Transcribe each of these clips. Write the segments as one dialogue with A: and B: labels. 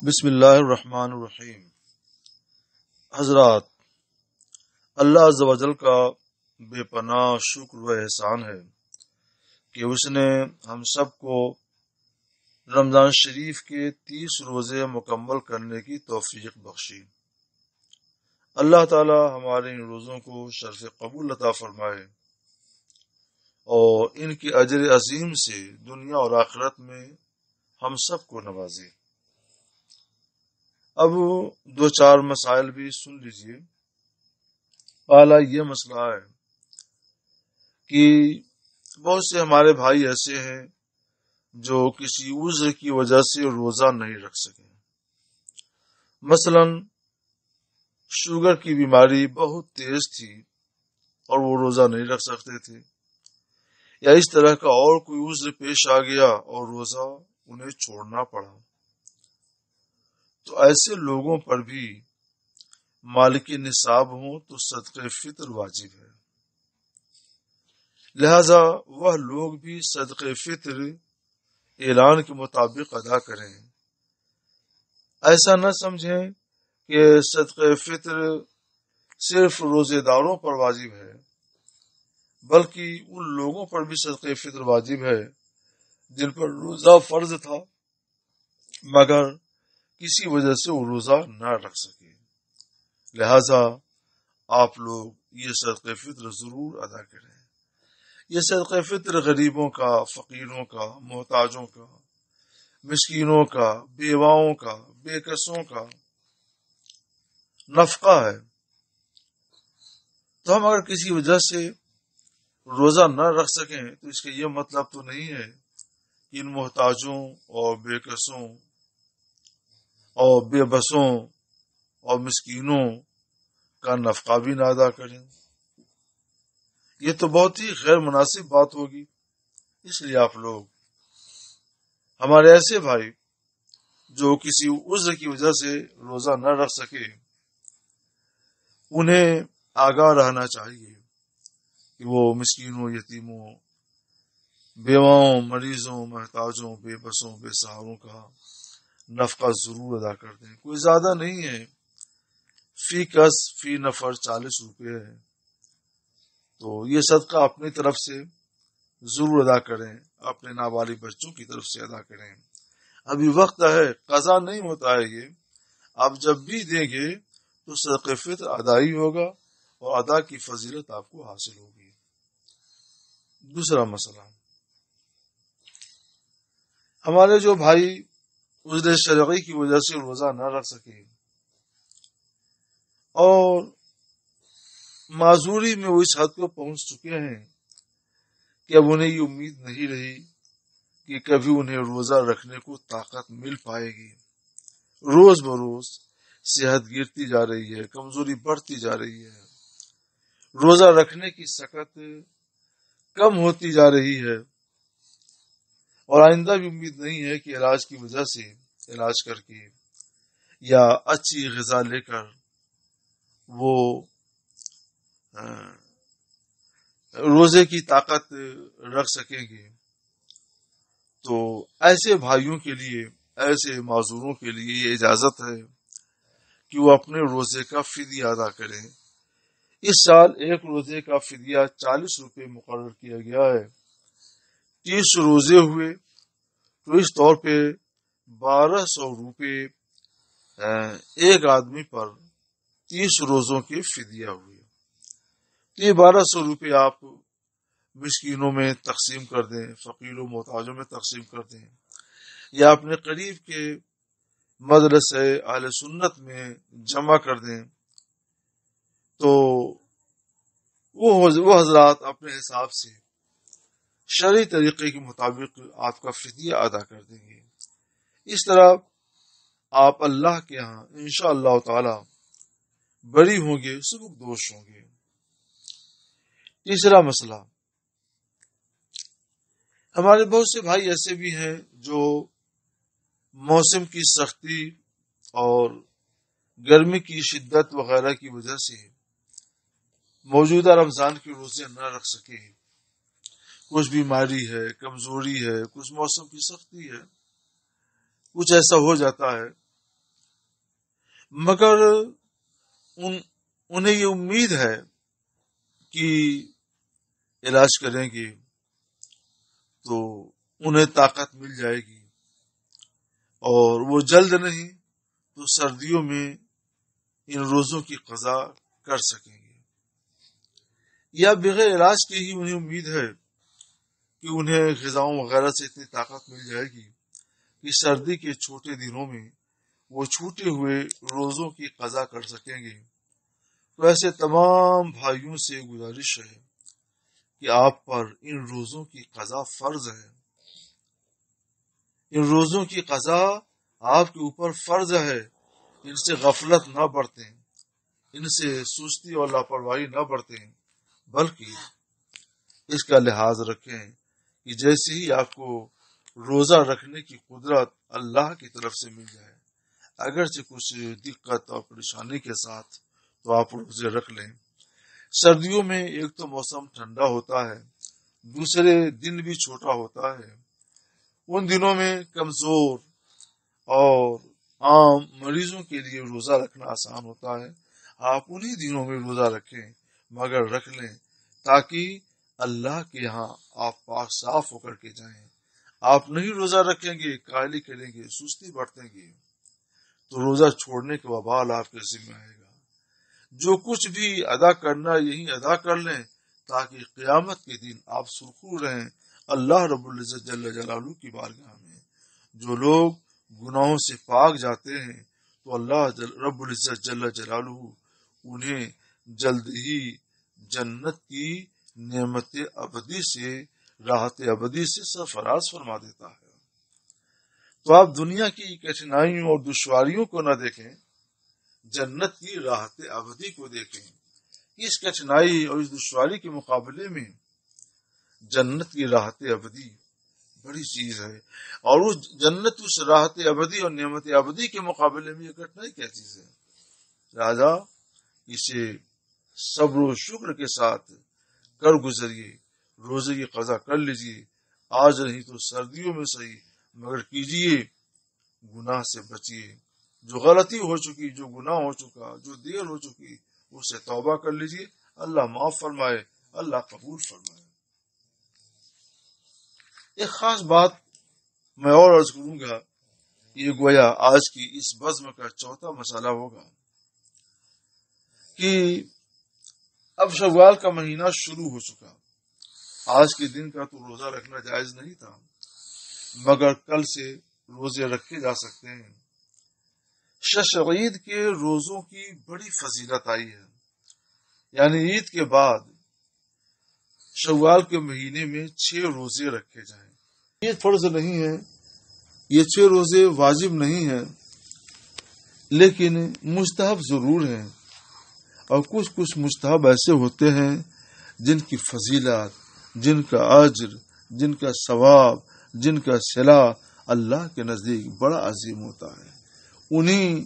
A: بسم اللہ الرحمن الرحیم۔ حضرات، اللہ عز و جل کا بے پناہ شکر و احسان ہے کہ اس نے ہم سب کو رمضان شریف کے 30 روزے مکمل کرنے کی توفیق بخشی۔ اللہ تعالی ہمارے ان روزوں کو شرف قبول عطا فرمائے اور ان کی اجر عظیم سے دنیا اور آخرت میں ہم سب کو نوازے۔ اب دو چار مسائل بھی سن لیجئے۔ پہلا یہ مسئلہ ہے کہ بہت سے ہمارے بھائی ایسے ہیں جو کسی عذر کی وجہ سے روزہ نہیں رکھ سکے۔ مثلا شوگر کی بیماری بہت تیز تھی اور وہ روزہ نہیں رکھ سکتے تھے، یا اس طرح کا اور کوئی عذر پیش آ گیا اور روزہ انہیں چھوڑنا پڑا، تو ایسے لوگوں پر بھی مالک نصاب ہوں تو صدقہ فطر واجب ہے، لہذا وہ لوگ بھی صدقہ فطر اعلان کے مطابق ادا کریں۔ ایسا نہ سمجھیں کہ صدقہ فطر صرف روزے داروں پر واجب ہے، بلکہ ان لوگوں پر بھی صدقہ فطر واجب ہے جن پر روزہ فرض تھا مگر کسی وجہ سے وہ روزہ نہ رکھ سکے۔ لہذا آپ لوگ یہ صدقہ فطر ضرور ادا کریں۔ یہ صدقہ فطر غریبوں کا، فقیروں کا، محتاجوں کا، مسکینوں کا، بیواؤں کا، بے کسوں کا نفقہ ہے۔ تو ہم اگر کسی وجہ سے روزہ نہ رکھ سکیں تو اس کا یہ مطلب تو نہیں ہے کہ ان محتاجوں اور بے کسوں اور بے بسوں اور مسکینوں کا نفقہ بھی نہ ادا کریں۔ یہ تو بہت ہی غیر مناسب بات ہوگی۔ اس لیے آپ لوگ ہمارے ایسے بھائی جو کسی عذر کی وجہ سے روزہ نہ رکھ سکے، انہیں آگاہ رہنا چاہیے کہ وہ مسکینوں، یتیموں، بیواؤں، مریضوں، محتاجوں، بے بسوں، بے سہاروں کا نفقہ ضرور ادا کر دیں۔ کوئی زیادہ نہیں ہے، فی کس فی نفر 40 روپے ہے، تو یہ صدقہ اپنی طرف سے ضرور ادا کریں، اپنے نابالغ بچوں کی طرف سے ادا کریں۔ ابھی وقت ہے، قضا نہیں ہوتا ہے یہ، آپ جب بھی دیں گے تو صدقہ فطر ادا ہی ہوگا اور ادا کی فضیلت آپ کو حاصل ہوگی۔ دوسرا مسئلہ، ہمارے جو بھائی عذر شرعی کی وجہ سے روزہ نہ رکھ سکے اور معذوری میں وہ اس حد کو پہنچ چکے ہیں کہ اب انہیں یہ امید نہیں رہی کہ کبھی انہیں روزہ رکھنے کو طاقت مل پائے گی۔ روز بروز صحت گرتی جا رہی ہے، کمزوری بڑھتی جا رہی ہے، روزہ رکھنے کی سکت کم ہوتی جا رہی ہے، اور آئندہ بھی امید نہیں ہے کہ علاج کی وجہ سے علاج کر کے یا اچھی غذا لے کر وہ روزے کی طاقت رکھ سکیں گے۔ تو ایسے بھائیوں کے لیے، ایسے معذوروں کے لیے یہ اجازت ہے کہ وہ اپنے روزے کا فدیہ ادا کریں۔ اس سال ایک روزے کا فدیہ 40 روپے مقرر کیا گیا ہے۔ 30 روزے ہوئے تو اس طور پہ 1200 روپے ایک آدمی پر 30 روزوں کے فدیہ ہوئے۔ یہ 1200 روپے آپ مسکینوں میں تقسیم کر دیں، فقیروں محتاجوں میں تقسیم کر دیں، یا اپنے قریب کے مدرسے اہل سنت میں جمع کر دیں، تو وہ حضرات اپنے حساب سے شرعی طریقے کے مطابق آپ کا فدیہ ادا کر دیں گے۔ اس طرح آپ اللہ کے ہاں انشاءاللہ تعالی بری ہوں گے، سبک دوش ہوں گے۔ تیسرا مسئلہ، ہمارے بہت سے بھائی ایسے بھی ہیں جو موسم کی سختی اور گرمی کی شدت وغیرہ کی وجہ سے موجودہ رمضان کے روزے نہ رکھ سکے۔ کچھ بیماری ہے، کمزوری ہے، کچھ موسم کی سختی ہے، کچھ ایسا ہو جاتا ہے مگر انہیں یہ امید ہے کہ علاج کریں گے تو انہیں طاقت مل جائے گی اور وہ جلد نہیں تو سردیوں میں ان روزوں کی قضا کر سکیں گے، یا بغیر علاج کے ہی انہیں امید ہے کہ انہیں غذاؤں وغیرہ سے اتنی طاقت مل جائے گی کہ سردی کے چھوٹے دنوں میں وہ چھوٹے ہوئے روزوں کی قضا کر سکیں گے۔ تو ایسے تمام بھائیوں سے گزارش ہے کہ آپ پر ان روزوں کی قضا فرض ہے، ان روزوں کی قضا آپ کے اوپر فرض ہے، ان سے غفلت نہ برتیں، ان سے سستی اور لاپرواہی نہ برتیں، بلکہ اس کا لحاظ رکھیں کہ جیسے ہی آپ کو روزہ رکھنے کی قدرت اللہ کی طرف سے مل جائے، اگرچہ کچھ دقت اور پریشانی کے ساتھ، تو آپ روزے رکھ لیں۔ سردیوں میں ایک تو موسم ٹھنڈا ہوتا ہے، دوسرے دن بھی چھوٹا ہوتا ہے۔ ان دنوں میں کمزور اور عام مریضوں کے لیے روزہ رکھنا آسان ہوتا ہے۔ آپ انہی دنوں میں روزہ رکھیں، مگر رکھ لیں تاکہ اللہ کے یہاں آپ پاک صاف ہو کر کے جائیں۔ آپ نہیں روزہ رکھیں گے، کاہلی کریں گے، سستی برتیں گے، تو روزہ چھوڑنے کا وبال آپ کے ذمہ آئے گا۔ جو کچھ بھی ادا کرنا یہی ادا کر لیں تاکہ قیامت کے دن آپ سرخرو رہیں اللہ رب العزت جل جلالہ کی بارگاہ میں۔ جو لوگ گناہوں سے پاک جاتے ہیں تو اللہ رب العزت جل جلالہ انہیں جلد ہی جنت کی نعمت ابدی سے، راحت ابدی سے سرفراز فرما دیتا ہے۔ تو آپ دنیا کی کٹھنائیوں اور دشواریوں کو نہ دیکھیں، جنت کی راحت ابدی کو دیکھیں۔ اس کٹھنائی اور اس دشواری کے مقابلے میں جنت کی راحت ابدی بڑی چیز ہے، اور اس جنت، اس راحت ابدی اور نعمت ابدی کے مقابلے میں یہ کٹھنائی کیا چیز ہے؟ لہذا اسے صبر و شکر کے ساتھ کر گزریے، روزے کی قضا کر لیجیے، آج نہیں تو سردیوں میں صحیح، مگر کیجیے، گناہ سے بچیے۔ جو غلطی ہو چکی، جو گناہ ہو چکا، جو دیر ہو چکی، اس سے توبہ کر لیجیے، اللہ معاف فرمائے، اللہ قبول فرمائے۔ ایک خاص بات میں اور عرض کروں گا، یہ گویا آج کی اس بزم کا چوتھا مسئلہ ہوگا کہ اب شوال کا مہینہ شروع ہو چکا۔ آج کے دن کا تو روزہ رکھنا جائز نہیں تھا، مگر کل سے روزے رکھے جا سکتے ہیں۔ عید کے روزوں کی بڑی فضیلت آئی ہے، یعنی عید کے بعد شوال کے مہینے میں 6 روزے رکھے جائیں۔ یہ فرض نہیں ہے، یہ 6 روزے واجب نہیں ہیں، لیکن مستحب ضرور ہیں، اور کچھ مستحب ایسے ہوتے ہیں جن کی فضیلت، جن کا اجر، جن کا ثواب، جن کا صلہ اللہ کے نزدیک بڑا عظیم ہوتا ہے۔ انہی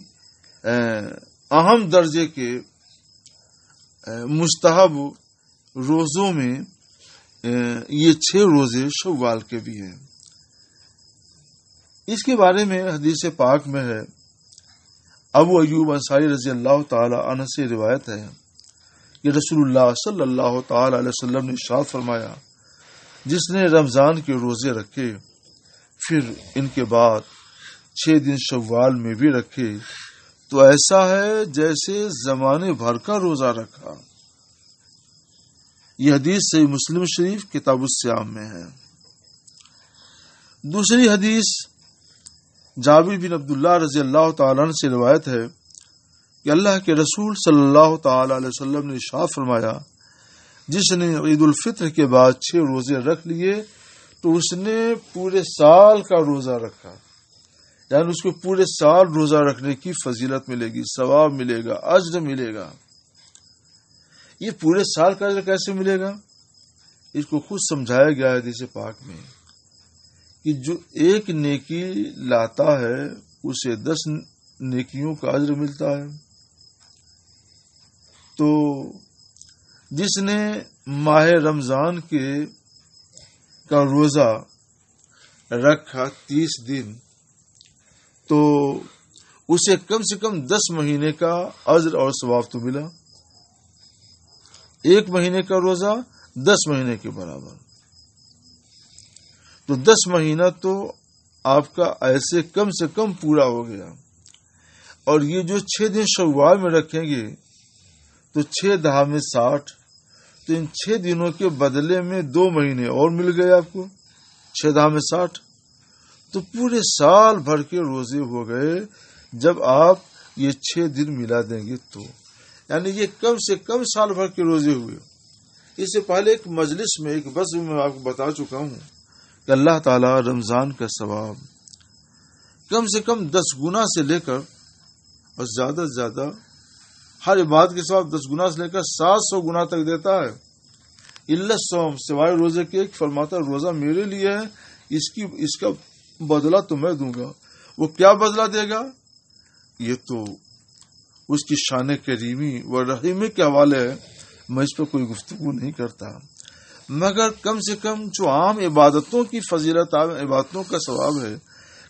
A: اہم درجے کے مستحب روزوں میں یہ 6 روزے شوال کے بھی ہیں۔ اس کے بارے میں حدیث پاک میں ہے، ابو ایوب انصاری رضی اللہ تعالی عنہ سے روایت ہے کہ رسول اللہ صلی اللہ تعالی علیہ وسلم نے ارشاد فرمایا، جس نے رمضان کے روزے رکھے پھر ان کے بعد 6 دن شوال میں بھی رکھے تو ایسا ہے جیسے زمانے بھر کا روزہ رکھا۔ یہ حدیث صحیح مسلم شریف کتاب الصیام میں ہے۔ دوسری حدیث جابر بن عبداللہ رضی اللہ تعالیٰ عنہ سے روایت ہے کہ اللہ کے رسول صلی اللہ تعالی علیہ وسلم نے ارشاد فرمایا، جس نے عید الفطر کے بعد 6 روزے رکھ لیے تو اس نے پورے سال کا روزہ رکھا، یعنی اس کو پورے سال روزہ رکھنے کی فضیلت ملے گی، ثواب ملے گا، اجر ملے گا۔ یہ پورے سال کا اجر کیسے ملے گا؟ اس کو خود سمجھایا گیا ہے حدیث پاک میں کہ جو ایک نیکی لاتا ہے اسے 10 نیکیوں کا اجر ملتا ہے۔ تو جس نے ماہ رمضان کا روزہ رکھا 30 دن، تو اسے کم سے کم 10 مہینے کا اجر اور ثواب تو ملا. 1 مہینے کا روزہ 10 مہینے کے برابر. تو 10 مہینہ تو آپ کا ایسے کم سے کم پورا ہو گیا. اور یہ جو 6 دن شوال میں رکھیں گے تو 6 دہا میں 60. تو ان 6 دنوں کے بدلے میں 2 مہینے اور مل گئے آپ کو. 6 دہا میں 60. تو پورے سال بھر کے روزے ہو گئے جب آپ یہ 6 دن ملا دیں گے تو. یعنی یہ کم سے کم سال بھر کے روزے ہوئے. اس سے پہلے ایک مجلس میں ایک بس میں آپ کو بتا چکا ہوں کہ اللہ تعالی رمضان کا ثواب کم سے کم 10 گنا سے لے کر اور زیادہ سے زیادہ ہر عبادت کے ثواب 10 گنا سے لے کر 700 گنا تک دیتا ہے. الا الصوم، سوائے روزے کے. ایک فرماتا روزہ میرے لیے ہے، اس کا بدلہ تو میں دوں گا. وہ کیا بدلہ دے گا یہ تو اس کی شان کریمی و رحیمی کے حوالے ہے. میں اس پہ کوئی گفتگو نہیں کرتا، مگر کم سے کم جو عام عبادتوں کی فضیلت، عام عبادتوں کا ثواب ہے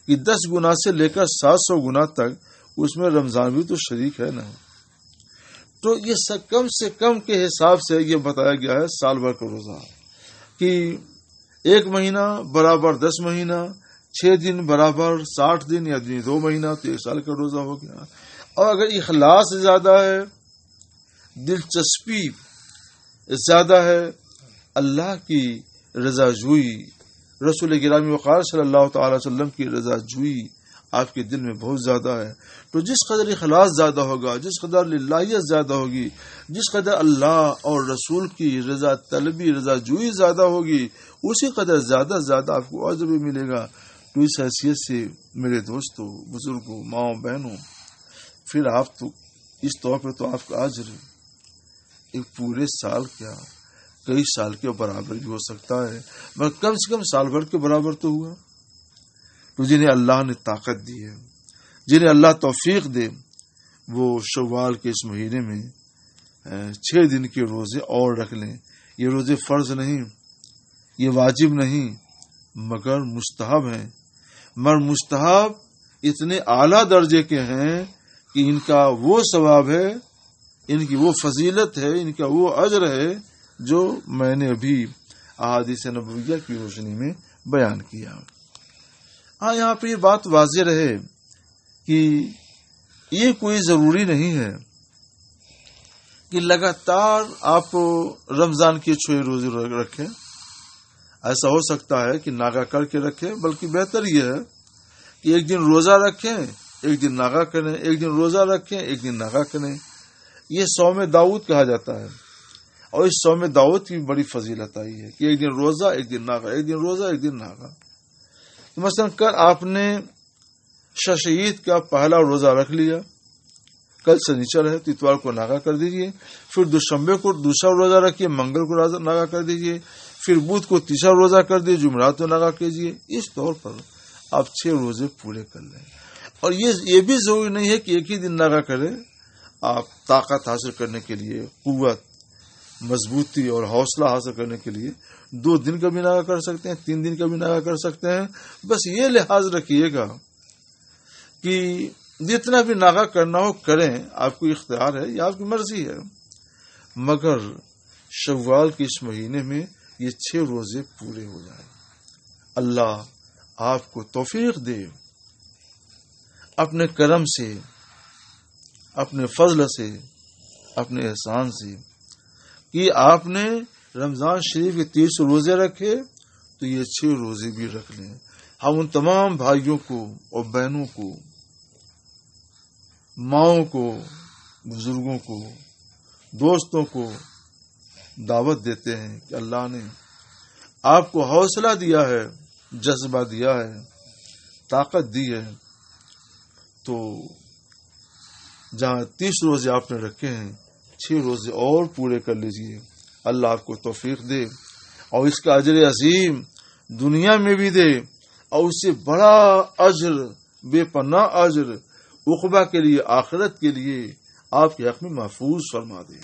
A: کہ 10 گنا سے لے کر 700 گنا تک، اس میں رمضان بھی تو شریک ہے نا. تو یہ کم سے کم کے حساب سے یہ بتایا گیا ہے سال بھر کا روزہ کہ 1 مہینہ برابر 10 مہینہ، 6 دن برابر 60 دن، یا 2 مہینہ تو 1 سال کا روزہ ہو گیا. اور اگر اخلاص زیادہ ہے، دلچسپی زیادہ ہے، اللہ کی رضا جوئی، رسول گرامی وقار صلی اللہ تعالی وسلم کی رضا جوئی آپ کے دل میں بہت زیادہ ہے، تو جس قدر اخلاص زیادہ ہوگا، جس قدر للہیت زیادہ ہوگی، جس قدر اللہ اور رسول کی رضا طلبی، رضا جوئی زیادہ ہوگی، اسی قدر زیادہ آپ کو اجر بھی ملے گا. تو اس حیثیت سے میرے دوستوں، بزرگوں، ماؤں، بہنوں، پھر آپ تو اس طور پہ تو آپ کا اجر ایک پورے سال کیا کئی سال کے برابر بھی ہو سکتا ہے، مگر کم سے کم سال بھر کے برابر تو ہوا. تو جنہیں اللہ نے طاقت دی ہے، جنہیں اللہ توفیق دے، وہ شوال کے اس مہینے میں 6 دن کے روزے اور رکھ لیں. یہ روزے فرض نہیں، یہ واجب نہیں، مگر مستحب ہیں. مگر مستحب اتنے اعلیٰ درجے کے ہیں کہ ان کا وہ ثواب ہے، ان کی وہ فضیلت ہے، ان کا وہ اجر ہے جو میں نے ابھی احادیث نبویہ کی روشنی میں بیان کیا. ہاں، یہاں پہ یہ بات واضح رہے کہ یہ کوئی ضروری نہیں ہے کہ لگاتار آپ رمضان کے 6 روزے رکھیں. ایسا ہو سکتا ہے کہ ناغا کر کے رکھیں، بلکہ بہتر یہ ہے کہ ایک دن روزہ رکھیں، ایک دن ناغا کریں، ایک دن روزہ رکھیں، ایک دن ناغا کریں. یہ صوم داؤد کہا جاتا ہے، اور اس صوم داؤد کی بڑی فضیلت آئی ہے کہ ایک دن روزہ، ایک دن ناغا، ایک دن روزہ، ایک دن ناغا. مثلا کل آپ نے ششعید کا پہلا روزہ رکھ لیا، کل سنیچر ہے تو اتوار کو ناغا کر دیجئے، پھر دوشنبے کو دوسرا روزہ رکھیے، منگل کو ناغا کر دیجئے، پھر بدھ کو تیسرا روزہ کر دیجئے، جمعرات کو ناغا کیجئے. اس طور پر آپ 6 روزے پورے کر لیں. اور یہ بھی ضروری نہیں ہے کہ ایک ہی دن ناغا کریں. آپ طاقت حاصل کرنے کے لیے، قوت، مضبوطی اور حوصلہ حاصل کرنے کے لیے 2 دن کا بھی ناغا کر سکتے ہیں، 3 دن کا بھی ناغا کر سکتے ہیں. بس یہ لحاظ رکھیے گا کہ جتنا بھی ناغا کرنا ہو کریں، آپ کو اختیار ہے، یہ آپ کی مرضی ہے، مگر شوال کے اس مہینے میں یہ 6 روزے پورے ہو جائیں. اللہ آپ کو توفیق دے اپنے کرم سے، اپنے فضل سے، اپنے احسان سے، کہ آپ نے رمضان شریف کے 30 روزے رکھے تو یہ 6 روزے بھی رکھ لیں. ہم ان تمام بھائیوں کو اور بہنوں کو، ماؤں کو، بزرگوں کو، دوستوں کو دعوت دیتے ہیں کہ اللہ نے آپ کو حوصلہ دیا ہے، جذبہ دیا ہے، طاقت دی ہے، تو جہاں 30 روزے آپ نے رکھے ہیں 6 روزے اور پورے کر لیجئے. اللہ آپ کو توفیق دے اور اس کا اجر عظیم دنیا میں بھی دے، اور اس سے بڑا اجر، بے پناہ اجر عقبہ کے لیے، آخرت کے لیے آپ کے حق میں محفوظ فرما دے.